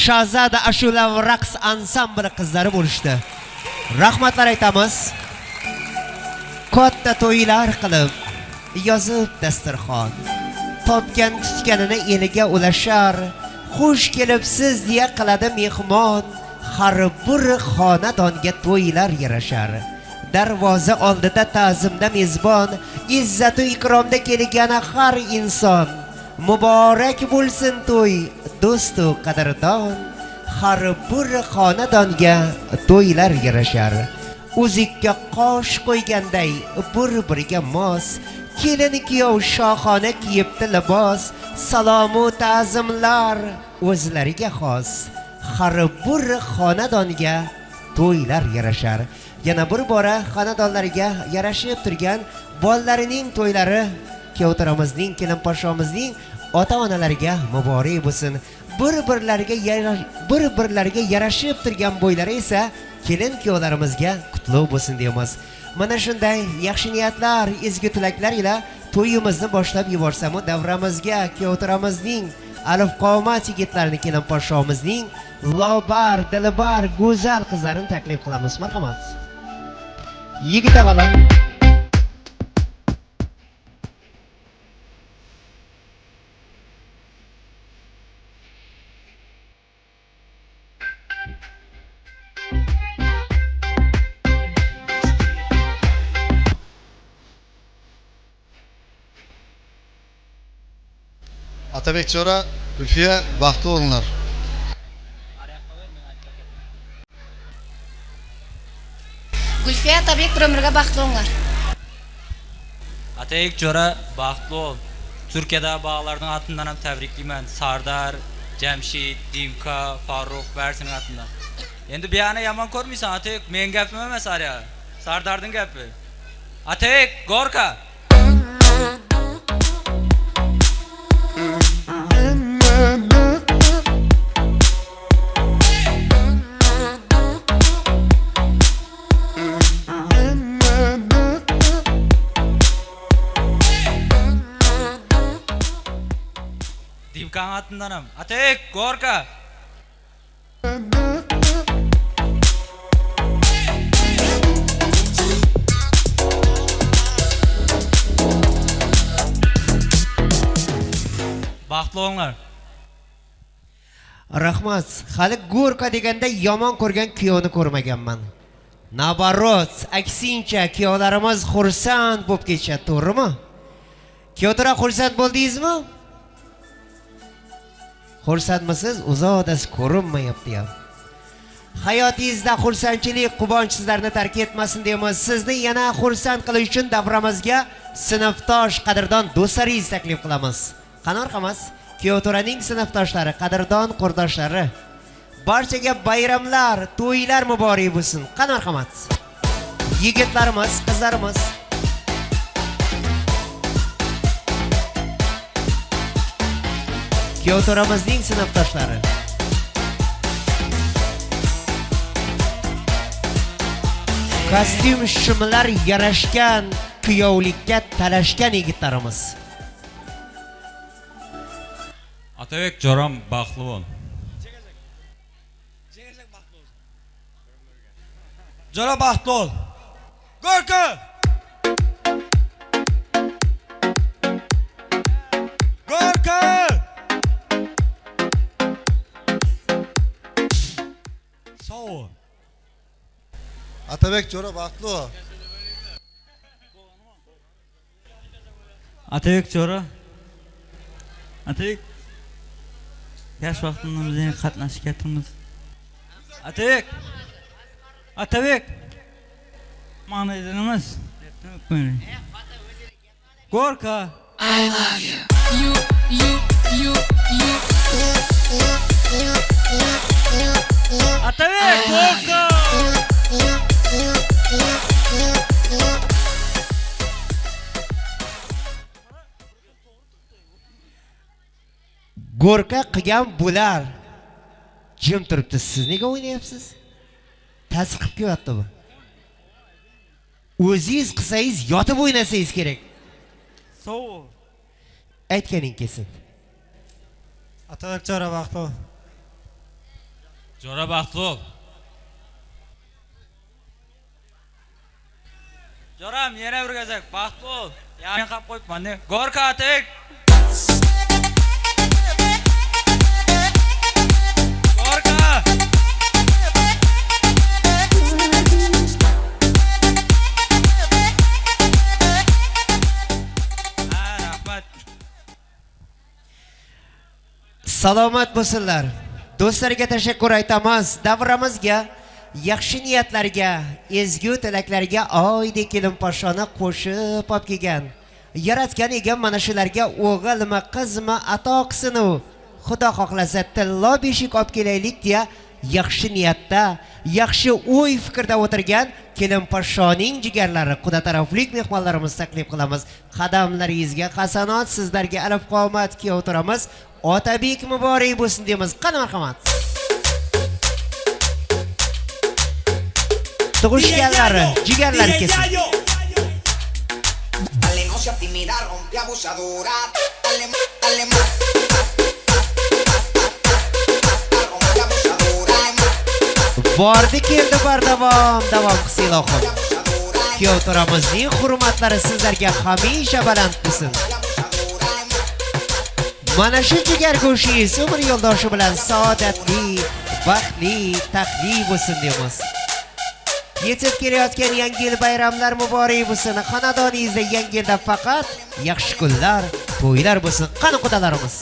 Shahzoda ashula va raqs ansambli qizlari bo'lishdi. Rahmatlar aytamiz. Katta to'ylar qilib, yozib dasturxon. Topgan tutganini eliga ulashar. Xush kelibsiz deya qiladi mehmon. Har bir xonadonga to'ylar yarashar. Darvoza oldida ta'zimda mezbon, izzat va ikromda kelgani har inson. Muborak bo'lsin to'y, do'st va qadrdon. Har bir xonadonga to'ylar yarashar. Uzikka qosh qo'yganday bir-biriga mos. Kelin kuyov shohona kiyibdi libos. Salomu ta'zimlar o'zlariga xos. Har bir xonadonga to'ylar yarashar. Yana bir bora xonadonlarga yarashib turgan bolalarining to'ylari Kevtaramizning, kelinposhomizning ota-onalariga muborak bo'lsin. Bir-birlariga yarashib turgan bo'ylari esa kelin kuyovlarimizga qutlug' bo'lsin deymiz. Mana shunday yaxshi niyatlar, ezgu tilaklar ila to'yimizni boshlab yuborsam, davramizga Kevtaramizning alif qomat yigitlarini, kelinposhomizning lobar, dilbar, go'zal qizlarini taklif qilamiz. Marhamat. Yigitavalar. Atabek Jo'ra, Gulfiya baxtli o'g'illar. Gulfiya Atabek bir umrga baxtli o'g'illar. Atabek Jo'ra baxtli ol. Turkiyada bağlarning atidan ham tabriklayman. Sardar, Jamshid, Dimka, Farruh barisining atidan. Endi bu yana yomon ko'rmaysan, Atabek. Men gapim emas, ariya. Sardarning gapi. Atabek, Gorka. Dimkang atidan ham. Atabek, Gorka. Baxtli o'g'illar. Rahmat. Hali Gorka deganda yomon ko'rgan kuyovni ko'rmaganman. Nabarot, aksincha kuyovlarimiz xursand bo'lib ketishadi, to'g'rimi? Kuyovlar xursand bo'ldingizmi? Xursandmisiz? Uzoqdasiz ko'rinmayapti ham. Hayotingizda xursandchilik, quvonch sizlarni tark etmasin deymiz. Sizni yana xursand qilish uchun davramizga sinfdosh, qadrdon do'stlaringiz taklif qilamiz. Qani marhamat, Kuyovto'raning sinfdoshlari, qadrdon qurdoshlari, barchaga bayramlar, to'ylar muborak bo'lsin. Qani marhamat. Yigitlarimiz, qizlarimiz. Kuyovto'ramizning sinfdoshlari. Kostyum shimlar yarashgan, kuyovlikka talashgan yigitlarimiz. Atabek Jo'ram baxtli bo'l. Jo'ra baxtli ol. Gorka. Gorka. Sağ ol. Atabek Jo'ra baxtli bo'l. Atabek Jo'ra. Atabek. Yaş vaqtimizda qatnashib ketamiz. Atabek. Atabek. Mana edimiz. Gorka. I love you. Atabek, Gorka. Gorka qilgan bo'lar. Jim turibdi. Siz nega o'ynayapsiz? Ta'sir qilib qo'yapti bu. O'zingiz qilsangiz yotib o'ynasangiz kerak. Sov. Aytganing kelsin. Atabek Jora Baxtlı. Jora baxtli ol. Joram yana bir gazak baxtli ol. Yani qap qo'yibman ne. Gorka Atabek. Gorka. Rahmat. Salomat bo'lsinlar. Do'stlarga tashakkur aytamiz. Davramizga, yaxshi niyatlarga, ezgu tilaklarga oydek kelin poshoni qo'shib olib kelgan. Yaratgan egan mana shularga o'g'ilmi, qizmi ato qilsin u. Xudo xohlasa tillo beshik olib kelaylik deya yaxshi niyatda, yaxshi o'y fikrda o'tirgan kelin poshoning jigarlari, quda taraflik mehmonlarimiz taklif qilamiz. Qadamlaringizga qasanot, sizlarga alif qomat kiyov turamiz. Otabek muborak bo'lsin deymiz. Qani marhamat. Tug'ishganlari, jigarlari kelsin. Dale, no seas tímida, rompe abusadora. Dale, dale más. Rompe abusadora. Bordi keldi bardavom, davom qilsin ilohim. Kuyov to'ramizning hurmatlari sizlarga hamisha baland bo'lsin. Mana shu jigar go'shingiz umr yo'ldoshi bilan saodatli, baxtli, taxtli bo'lsin deymiz. Yetib kelayotgan yangi yil bayramlar muborak bo'lsin. Xonadoningizda yangi yilda faqat yaxshi kunlar, to'ylar bo'lsin. Qani qudalarimiz.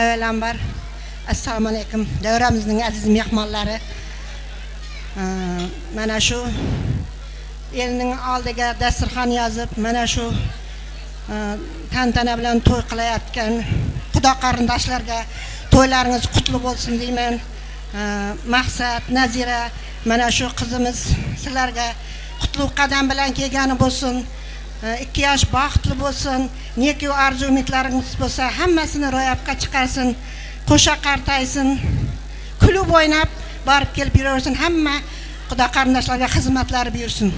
Avvalambor assalomu alaykum davramizning aziz mehmonlari. Mana shu elning oldiga dasturxon yozib, mana shu tantana bilan to'y qilayotgan xudo qarindoshlarga to'ylaringiz qutlu bo'lsin deyman. Maqsad, Nazira, mana shu qizimiz sizlarga qutlug' qadam bilan kelgani bo'lsin. 2 yosh baxtli bo'lsin, neki arzu umidlaringiz bo'lsa hammasini ro'yobga chiqarsin, qo'sha qartaysin, kulib o'ynab borib kelib yuraversin, hamma xudo qarindoshlarga xizmatlari buyursin.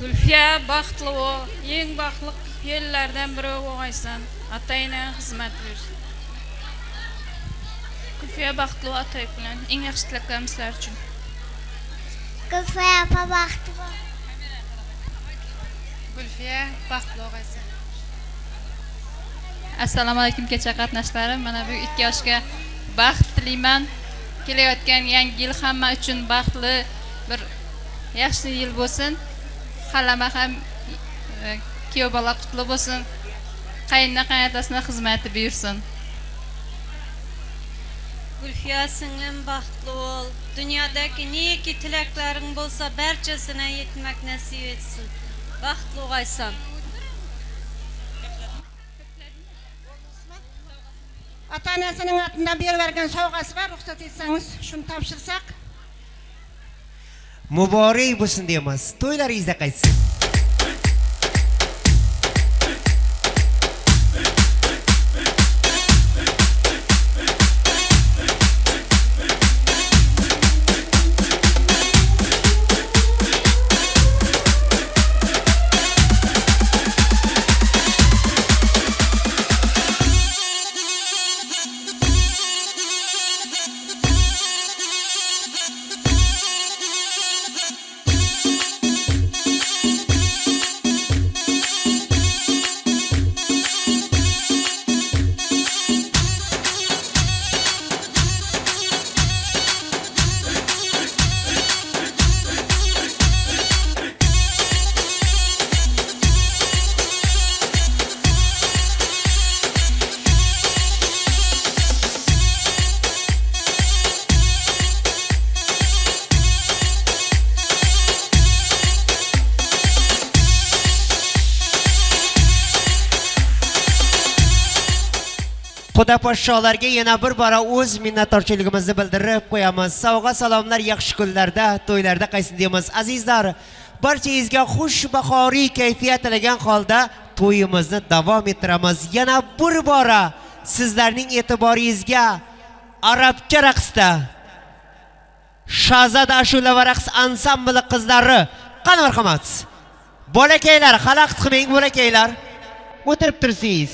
Gulfiya baxtli o, eng baxtli yillardan biri o'g'aysan, atayna xizmat buyursin. Gulfiya baxtli o, atay bilan eng yaxshi tilaklarimiz sizlar uchun. Gulfiya apa baxtli o. Gulfiya baxtli o'g'aysan. Assalomu alaykum kecha qatnashchilarim. Mana bu 2 yoshga baxt tilayman. Kelayotgan yangi yil hamma uchun baxtli bir yaxshi yil bo'lsin. Qalama ham kuyov bola qutlu bo'lsin. Qayinna qaynatasına xizmati buyursin. Gulfiya singlim baxtli ol. Dunyodagi neki tilaklaring bo'lsa barchasini yetmak nasib etsin. Baxtli o'g'aysan. Ota-onasining atidan berib bergan sovg'asi bor, ruxsat etsangiz shuni topshirsak. Muborak bo'lsin deymiz. To'ylaringizda qaytsin. Xudo podsholarga yana bir bora o'z minnatdorchiligimizni bildirib qo'yamiz. Sovg'a salomlar yaxshi kunlarda, to'ylarda qaysin deymiz azizlar. Barchangizga xushbahoriy kayfiyat tilagan holda to'yimizni davom ettiramiz. Yana bir bora sizlarning e'tiboringizga arabcha raqsda Shahzoda ashula va raqs ansambli qizlari qani marhamat. Bolakaylar, xalaqit qilmang bolakaylar. O'tirib tursiz.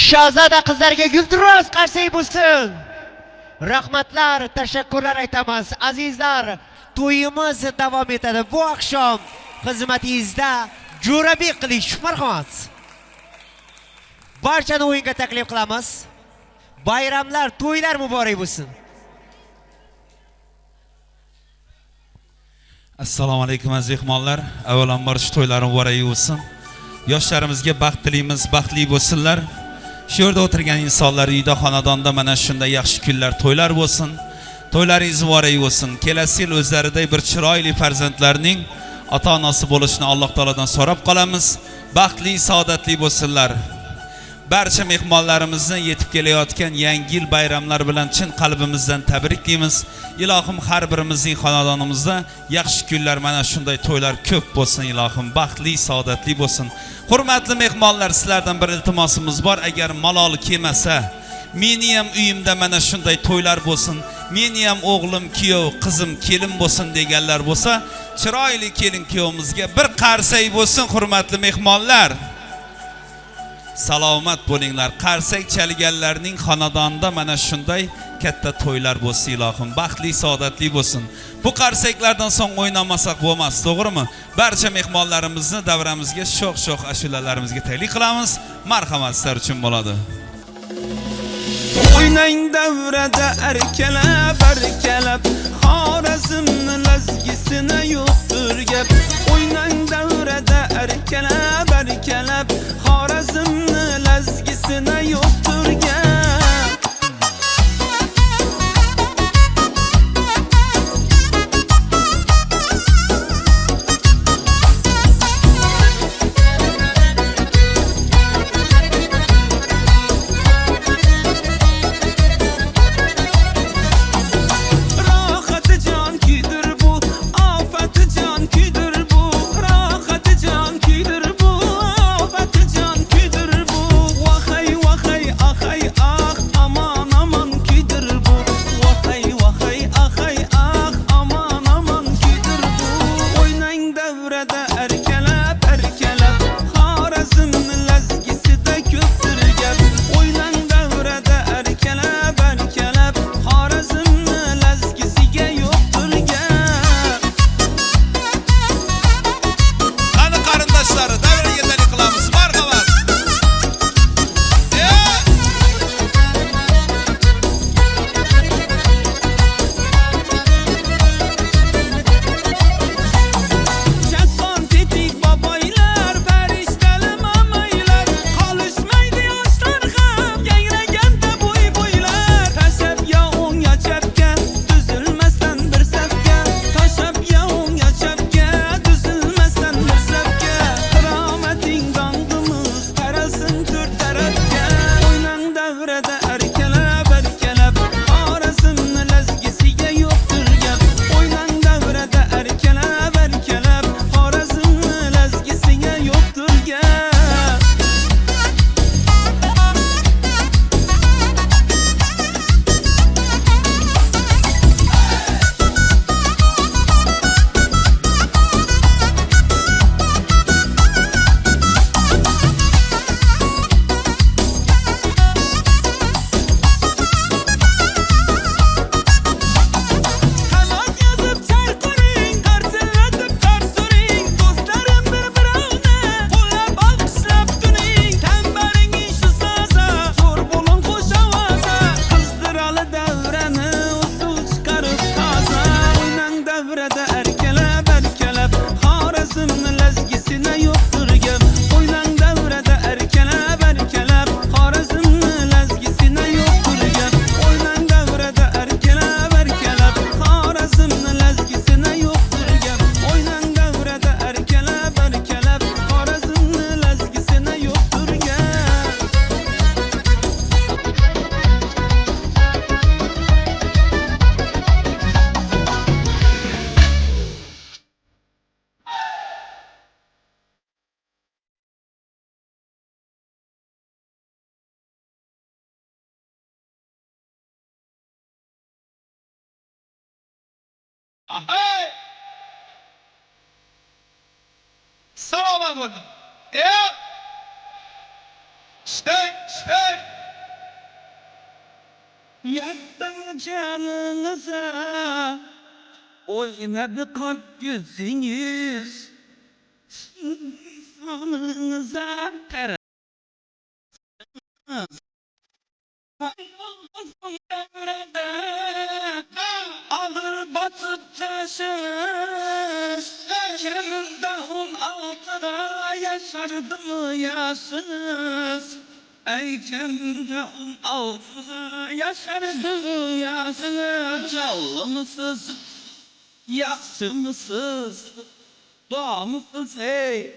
Shahzoda qizlarga gulduros qarsak bo'lsin. Rahmatlar, tashakkurlar aytamiz. Azizlar, to'yimiz davom etadi. Bu oqshom xizmatingizda Jo'rabek qilish marhamat. Barchani o'yinga taklif qilamiz. Bayramlar, to'ylar muborak bo'lsin. Assalomu alaykum aziz mehmonlar. Avvalambor shu to'ylarim muborak bo'lsin. Yoshlarimizga baxt tilaymiz, baxtli bo'lsinlar. Shu yerda o'tirgan insonlar uyda, xonadonda mana shunday yaxshi kunlar, to'ylar bo'lsin. To'ylaringiz muborak bo'lsin. Kelasi yil o'zlariday bir chiroyli farzandlarning ota-onasi bo'lishini Alloh taoladan so'rab qolamiz. Baxtli, saodatli bo'lsinlar. Barcha mehmonlarimizni yetib kelayotgan yangi yil bayramlari bilan chin qalbimizdan tabriklaymiz. Ilohim har birimizning xonadonimizda yaxshi kunlar, mana shunday to'ylar ko'p bo'lsin ilohim. Baxtli, saodatli bo'lsin. Hurmatli mehmonlar, sizlardan bir iltimosimiz bor. Agar malol kelmasa, meni ham uyimda mana shunday to'ylar bo'lsin, meni ham o'g'lim, kuyov, qizim, kelin bo'lsin deganlar bo'lsa, chiroyli kelin kuyovimizga bir qarsak bo'lsin hurmatli mehmonlar. Salomat bo'linglar. Qarsak chalganlarning xonadonida mana shunday katta to'ylar bo'lsin ilohim. Baxtli, saodatli bo'lsin. Bu qarsaklardan so'ng o'ynamasak bo'lmas, to'g'rimi? Barcha mehmonlarimizni davramizga sho'x-sho'x ashulalarimizga taklif qilamiz. Marhamat sizlar uchun bo'ladi. O'ynang davrada erkalab erkalab, Xorazmni lazgisini yo'qdir gap. O'ynang davrada erkalab erkalab, Xorazmni lazgisini yo'qdir gap. Hey! Solomon! Yeah! Stay! Yattım canınıza, oynadı kalp gözünüz, insanınıza kara. Alır batıp taşır, yanındağın altına yaşardım yasınız. Ey kendağın altına yaşardım yasınız. Canlımsız, yaksımsız, doğmsız hey.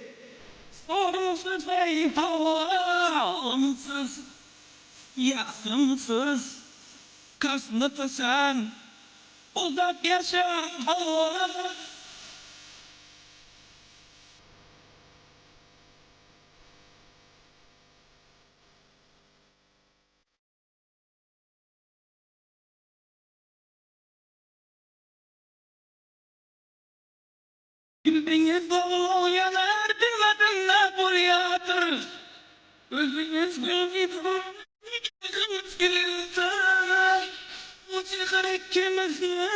Sorumsuz hey havalımsız, yaksımsız, kasını taşan, uzak yaşayan havalar. Gülbeni dolu yanar, bilmedin ne buradadır. Özünüz gibi Özünüz gibi Bu çıkarak kemesi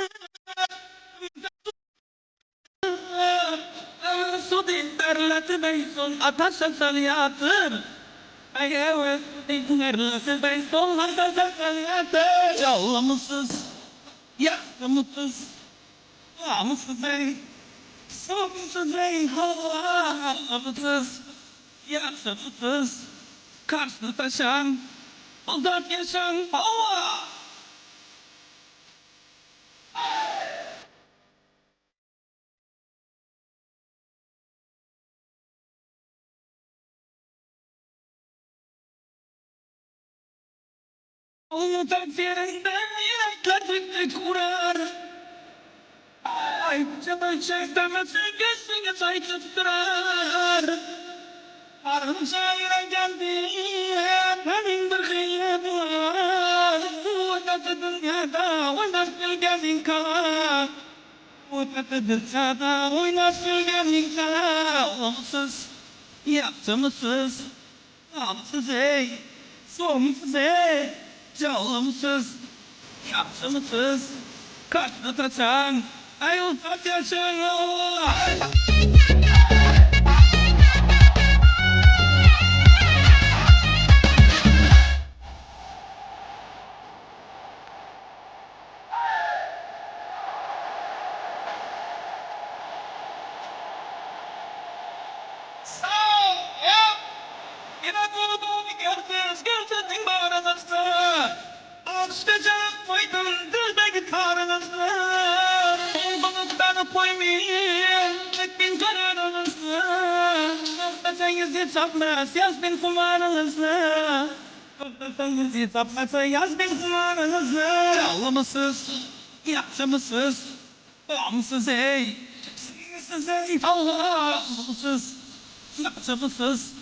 Sudin derleti beysun Ateşe sarıyatır Evet derleti beysun Ateşe sarıyatır Yallamısız Yaktımısız Namussuz ey Soğuksuz ey Havasız Yaksımsız Karslı taşan Aldat yaşan Hava Umutan fiyerinden yürekler tek kurar Ay canın şeytanası gözüne saytıp durar Arım şaira geldi Benim bir kıyım var Uğdatı dünyada oynat bilgenin kal Uğdatı dünyada oynat bilgenin kal Olumsuz Yaptımsız Namussuz ey Soğumsuz ey Canlımsız Yaptımsız Kaçlı taçan Ayıltak yaşan Yaz bin kumarınızı Toplatınız toplatı yaz bin kumarınızı Ağlamasız, yaptımısız Bağımsız ey Sinirsiz ey Allah'ımsız Yaptımısız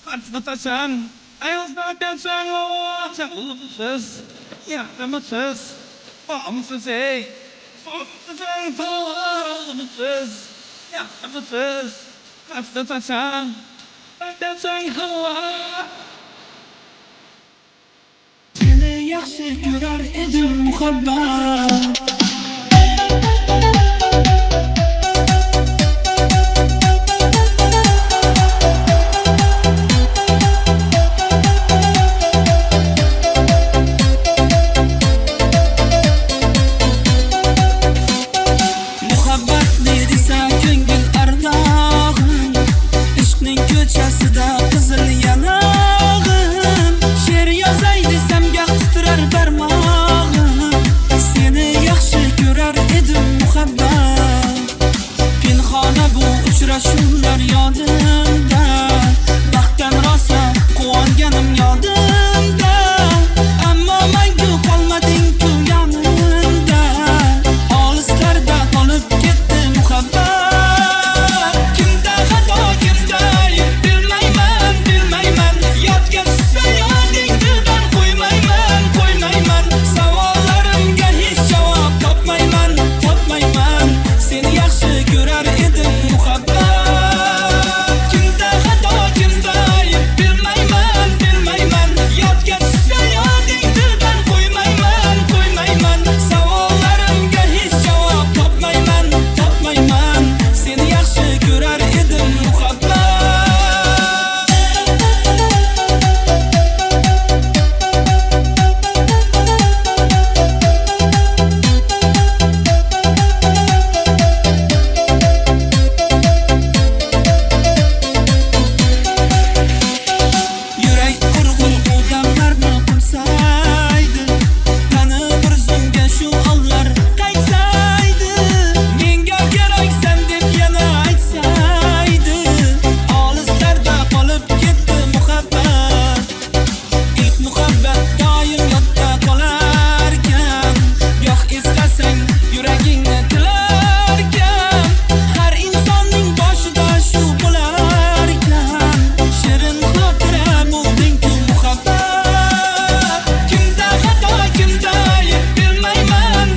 Kartını taşan Ayazda taşan Ağlamasız Yaptımısız Bağımsız ey Soğumsuz ey Allah'ımsız Yaptımısız Kartını taşan Seni yaxshi ko'rar edim muhabbat Muhabbat ne desa ko'ngil ardog'im Ishqning ko'chasida qizil yanog'im She'r yozay desam gah titrar barmog'im Seni yaxshi ko'rar edim muhabbat Pinhona bu uchrashuvlar yodimda Baxtdan rosa quvonganim yodimda Ammo mangu qolmading-ku yonimda Olislarda qolib ketdi muhabbat Kimda xato kimda ayb bilmayman bilmayman Yodga tushsa yoding dildan qo'ymayman Savollarimga hech javob topmayman Seni yaxshi ko'rar edim muhabbat Kimda xato kimda ayb bilmayman Yodga tushsa yoding dildan qo'ymayman Savollarimga hech javob topmayman Seni yaxshi ko'rar edim muhabbat Yurak qurg'ur odamlarni qilsaydi Qani bir zumga shu onlar qaytsaydi Menga keraksan deb yana aytsaydi Olislarda qolib ketdi muhabbat İlk muhabbat doim yodda qolarkan Goh eslasang yuragingni tilarkan Har insonning boshida shu bo'larkan Shirin xotira bo'lding-ku muhabbat Kimda xato kimda ayb bilmayman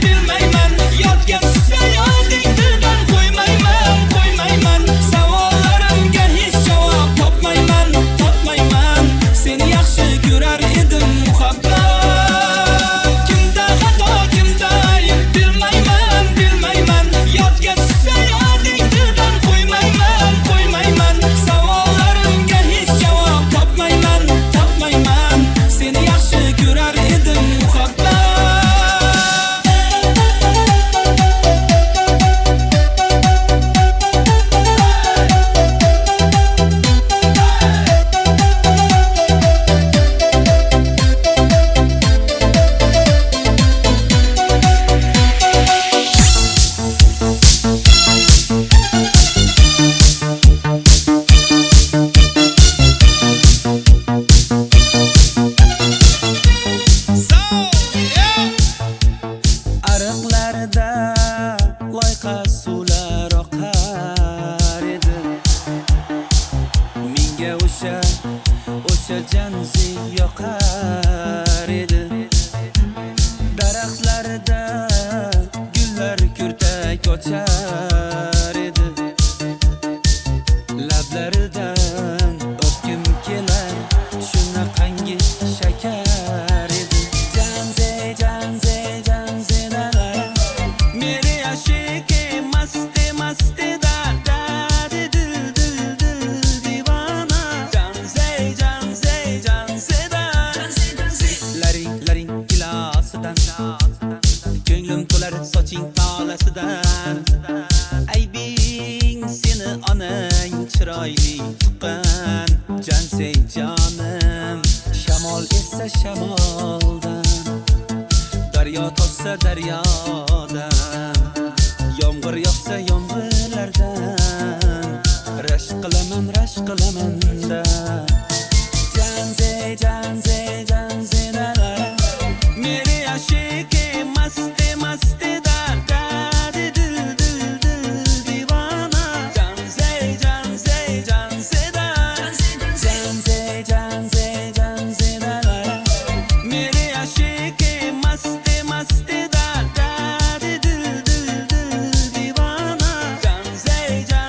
Yodga tushsa yoding dildan qo'ymayman Savollarimga hech javob topmayman hayoldan daryo toshsa daryodan yomg'ir yog'sa yomg'irlardan rashk qilaman-da janze dalara meri ashiki masti da dil divana janze da janze dalara meri ashiki masti da dil divana janze da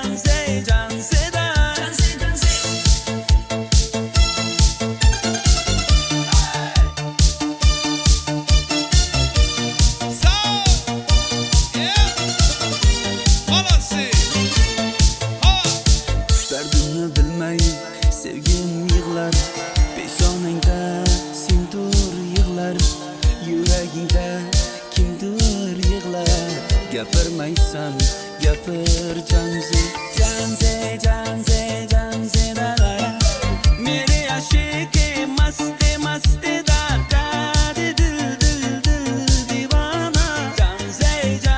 Derdini bilmey sevgim yığlar Peshonangda sendur yığlar Yuragingda kimdir yığlar Gapirmaysan gapir janze dalara Meri ashiki masti da dil divana janze da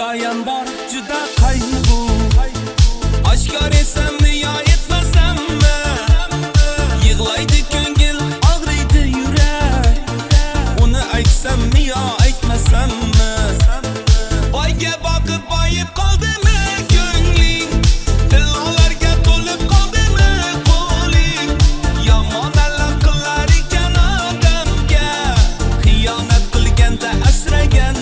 hikoyam bor juda qayg'u oshkor etsammi yo etmasammi yig'laydi ko'ngil og'riydi yurak uni aytsammi yo aytmasammi boyga boqib boyib qoldimi ko'ngling tillolarga to'lib qoldimi qo'ling yomon allab qilar ekan odamga xiyonat qilganda asragan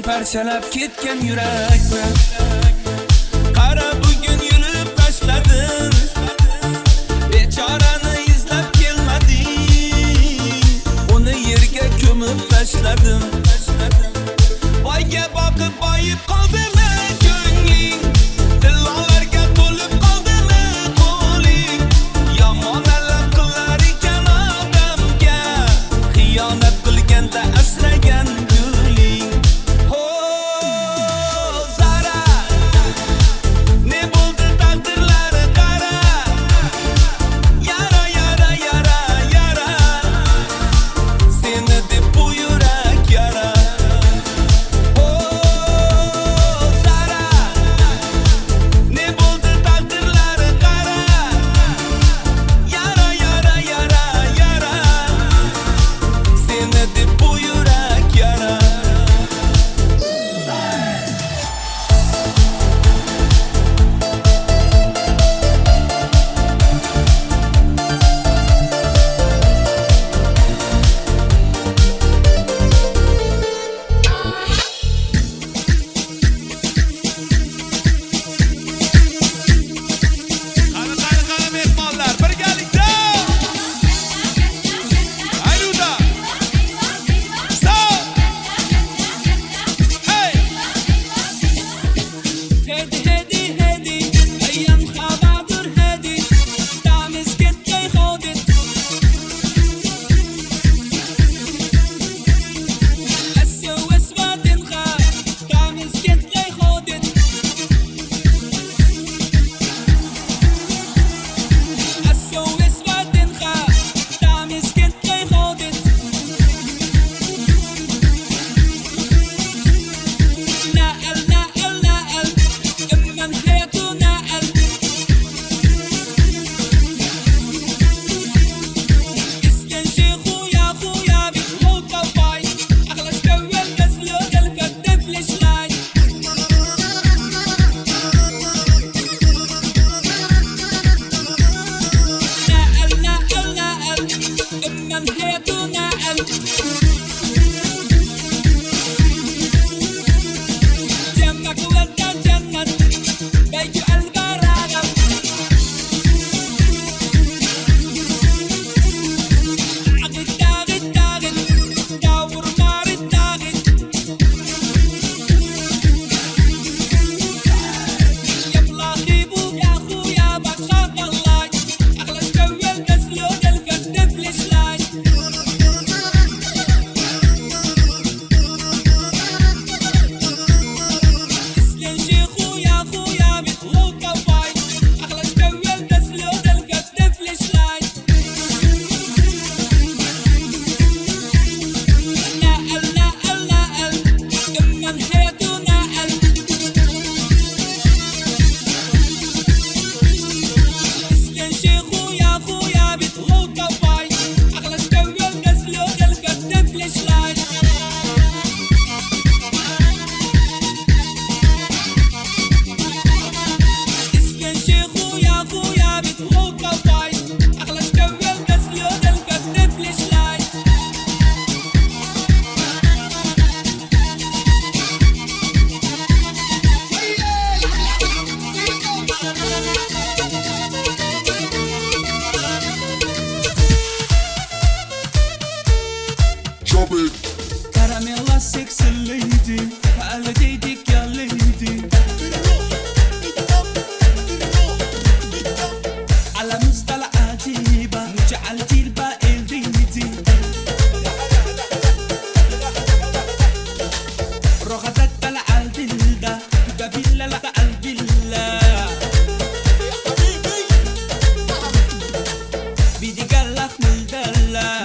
parchalab ketgan yurakni qara bugun yulib tashladin bechorani izlab kelmading uni yerga ko'mib tashladim boyga boqib boyib qoldimi ko'ngling tillolarga to'lib qoldimi qo'ling yomon allab qilar ekan odamga xiyonat qilganda asragan yara يالي ديدك يالي دي على مصطلح عجيبة مجعل تلبى الديدي رغدت على الدلدة قبيلة لا قلبي بيدي قالك من الدلة